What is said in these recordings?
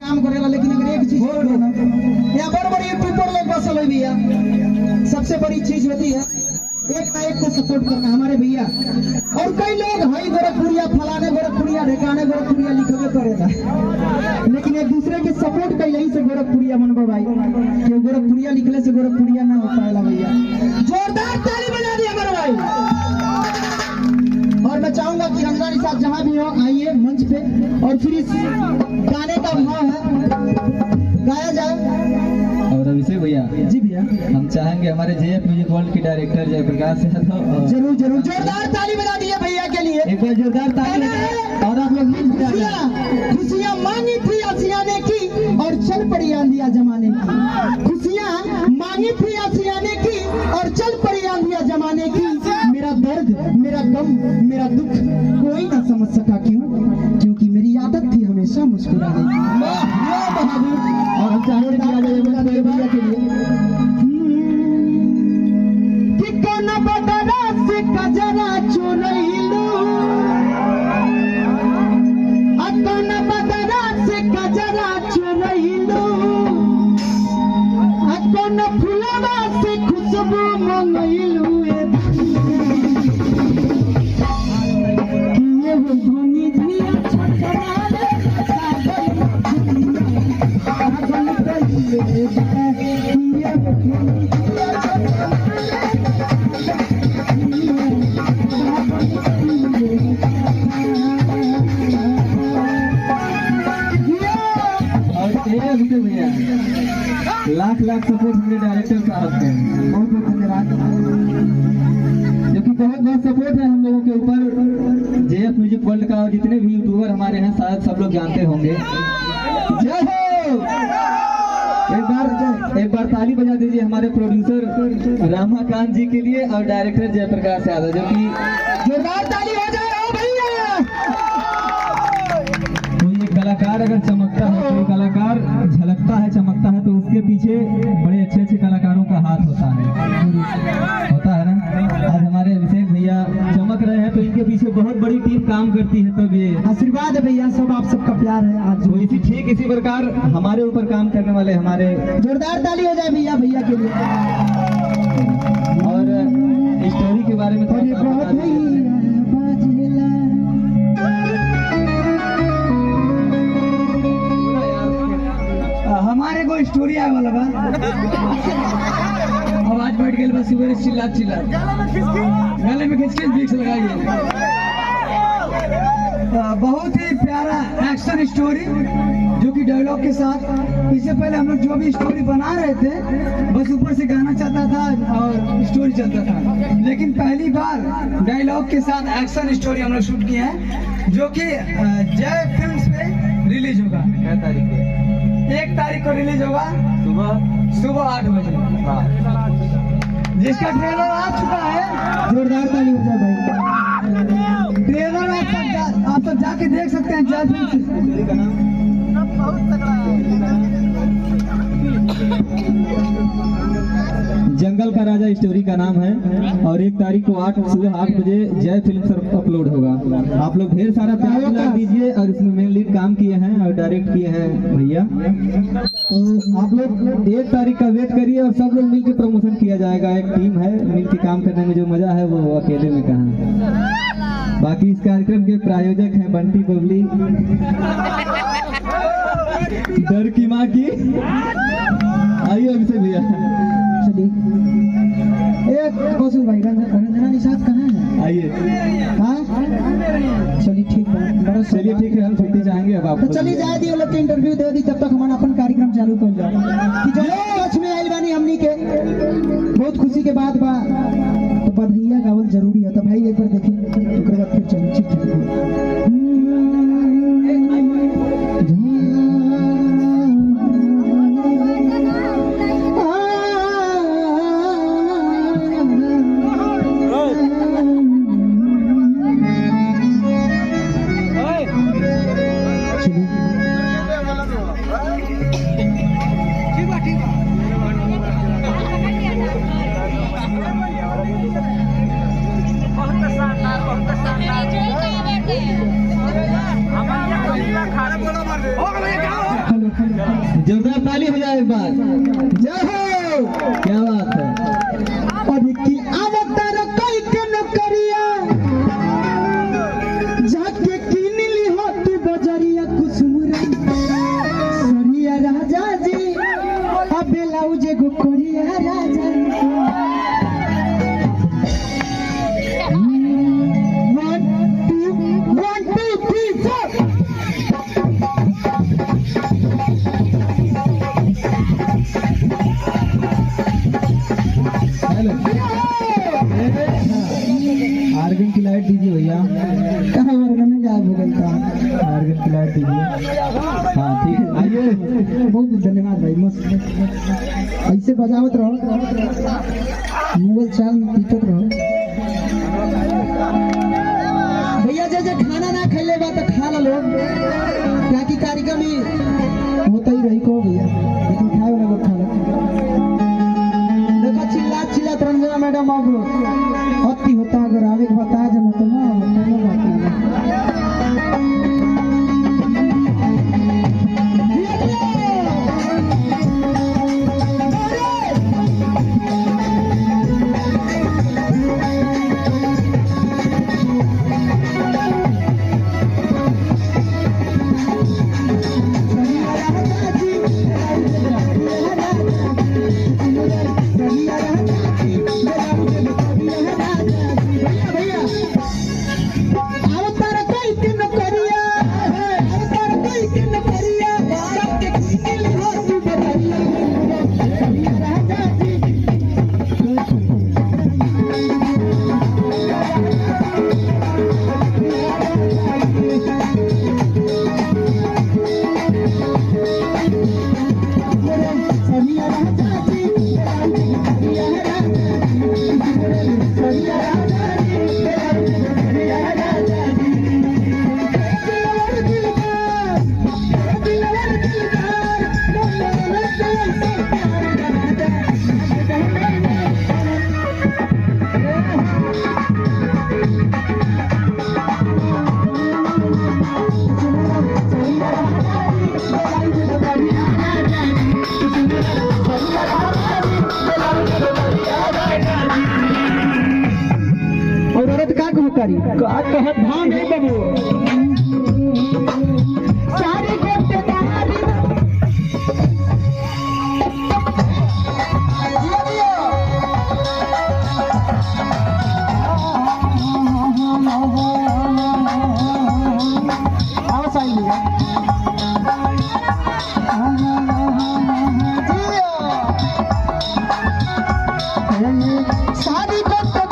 काम करेगा, लेकिन अगर एक चीज यहाँ बड़ी यूट्यूबर लोग बसल हुई भैया, सबसे बड़ी चीज होती है एक ना एक को सपोर्ट करना हमारे भैया। और कई लोग हई गोरखपुरिया फलाने गोरखपुरिया ढेकाने गोरखपुरिया लिखबे करेगा, लेकिन एक दूसरे के सपोर्ट कैले ही से गोरखपुरिया बनबो भाई। क्यों गोरखपुरिया लिखले से गोरखपुरिया ना हो पाएगा भैया। जोरदार ताली बजा दिए हमारे भाई। और मैं चाहूंगा कि रमजान साहब जहां भी हो आइए मंच पे, और फिर इस गाने का भाव है गाया जाए। और अभिषेक भैया जी भैया, हम चाहेंगे हमारे जेएफ म्यूजिक वर्ल्ड के डायरेक्टर जयप्रकाश यादव जरूर जरूर जोरदार ताली बजा दिए भैया के लिए। एक बार जोरदार ताली। और आप लोग खुशियाँ मांगी थी आसिया ने की और चल पड़ी आंधिया जमाने की। खुशियाँ मांगी थी आसिया ने की और चल पड़ी आंधिया जमाने की। मेरा दर्द मेरा गम मेरा दुख कोई ना समझ सका, क्यों? क्योंकि मेरी आदत थी हमेशा मुस्कुराने की। और हम चाहेंगे भैया के लिए कि कौन बदरा से कजरा चुरैलू, कौन बदरा से कजरा चुरैलू, कौन फुलवा से खुशबू मंगैलू। लाख लाख सपोर्ट मेरे डायरेक्टर साहब के, बहुत बहुत धन्यवाद, जो कि बहुत बहुत सपोर्ट है हम लोगों के ऊपर। जेएफ म्यूजिक वर्ल्ड का और जितने भी यूट्यूबर हमारे हैं शायद सब लोग जानते होंगे। जय हो। एक बार ताली बजा दीजिए हमारे प्रोड्यूसर रामाकांत जी के लिए और डायरेक्टर जयप्रकाश यादव, जो कि जोरदार ताली हो जाए भैया। कोई एक कलाकार अगर चमकता है, कोई कलाकार झलकता है चमकता है, तो उसके पीछे बड़े अच्छे अच्छे कलाकारों का हाथ होता है ना। आज हमारे अभिषेक भैया चमक रहे हैं तो इनके पीछे बहुत बड़ी टीम काम करती है, तब ये आशीर्वाद है भैया, सब आप सबका प्यार है। आज तो ठीक इसी प्रकार हमारे ऊपर काम करने वाले हमारे, जोरदार ताली हो जाए भैया भैया के लिए। और स्टोरी के बारे में हमारे को स्टोरी आए वाला बा। अब आज बैठ गए बस सुबह चिल्ला गले में खिंच के बीक्स लगाइए। बहुत ही प्यारा एक्शन स्टोरी जो कि डायलॉग के साथ। इससे पहले हम लोग जो भी स्टोरी बना रहे थे बस ऊपर से गाना चलता था और स्टोरी चलता था, लेकिन पहली बार डायलॉग के साथ एक्शन स्टोरी हम लोग शूट किए हैं, जो कि जय फिल्म्स पे रिलीज होगा। क्या तारीख है? 1 तारीख को रिलीज होगा सुबह 8 बजे, जिसका ट्रेलर आ चुका है। जोरदार ताली हो जाए भाई। ट्रेलर आप सब जाके देख सकते हैं। जंगल का राजा स्टोरी का नाम है और 1 तारीख को सुबह 8 बजे जय फिल्म पर अपलोड होगा। आप लोग ढेर सारा प्यार दिला दीजिए। और इसमें मेन लीड काम किए हैं और डायरेक्ट किए हैं भैया। तो आप लोग 1 तारीख का वेट करिए और सब लोग मिलकर प्रमोशन किया जाएगा। एक टीम है, मिलकर काम करने में जो मजा है वो अकेले में कहाँ है। बाकी इस कार्यक्रम के प्रायोजक हैं बंटी बबली, डर की माँ की। आइए अभिषेक भैया। कौशल भाई, रंजना निषाद कहाँ है? आइए। हाँ चलिए ठीक है, चलिए ठीक है, हम छुट्टी चाहेंगे अब आप। तो चलिए जाए दी लोग के इंटरव्यू दे दी, तब तक हमारा अपन कार्यक्रम चालू कर जाओ कि जो कच्छ में आइल बानी हमनी के बहुत खुशी के बात बा, तो बधाइयाँ गावल जरूरी है। तो भाई एक बार देखिए, उसके बाद फिर चलिए ठीक है। बहुत शानदार जोरदार ताली हो जाए एक बार। जय हो। क्या बात है। और की अवतार कोई के नौकरिया जाके कीन ली हो तू बजरिया कुसुमरा सरिया राजा जी अबे लाउजे गो कोरिया राजा आर्गन की लाइट दीजिए भैया। कहाँ आर्गन में गायब हो गया था। आर्गन की लाइट दीजिए। हाँ ठीक है, आइए। बहुत धन्यवाद भाई, मस्त ऐसे बजावत रहो, मुगल चाल पीटत रहो भैया। जे खाना ना खैले बा तो खा लो क्या की कार्यक्रम ही होता ही रही को भैया, लेकिन खाए वाला लोग खा लो। देखो चिल्लात रंजना मैडम अब अति होता, अगर आगे बता जमा तो ना बात का कहत धान है बाबू सारे गोटे दारी आओ साइड सारी गोटे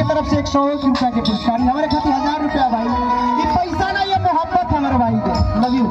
तरफ से 100 रुपया के पुरस्कार हमारे खातिर 1000 रुपया भाई। ये पैसा ना, ये मोहब्बत हमारे भाई के। Love you.